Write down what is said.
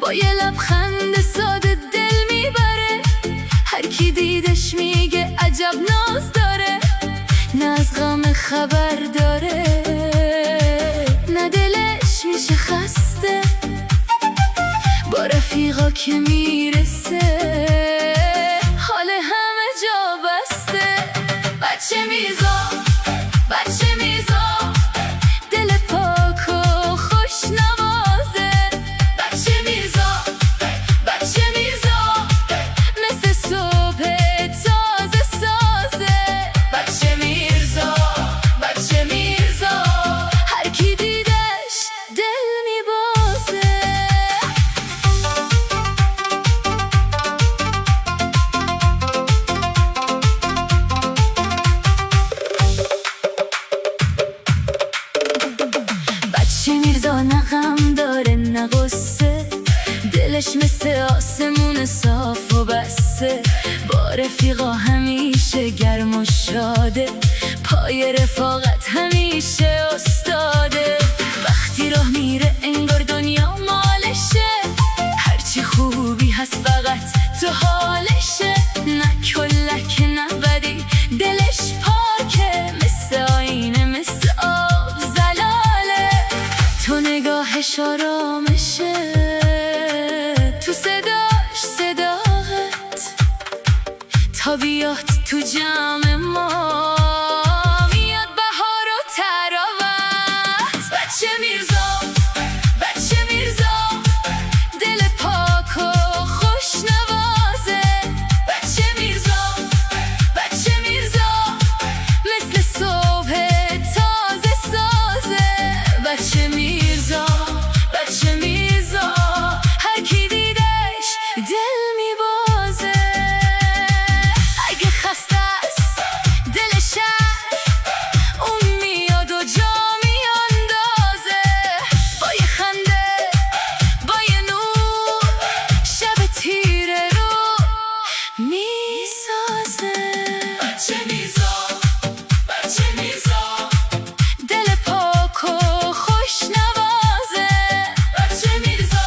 با یه لبخند ساده دل میبره. هر کی دیدش میگه عجب ناز داره. نه از غم خبر داره، نه دلش میشه خسته. با رفیقا که میرسه حال همه جا بسته. بچه میرزا، بچه میرزا، دل پاک و خوش نوازه. بچه میرزا، بچه میرزا، مثل صبح تازه سازه. بچه میرزا، بچه میرزا، هر کی دیدش دل میبازه. بچه میرزا نه غم داره نه غصه، دلش مثل آسمون صاف و بسته. با رفیقا همیشه گرم و شاده، پای رفاقت همیشه استاده. وقتی راه میره انگار دنیا مالشه، هرچی خوبی هست فقط تو حالشه. نه کلک نه بدی، دلش پاکه، مثل آینه مثل آب زلاله. تو نگاهش آرامشه، تو صداش صداقت، تا بیاد تو جمع ما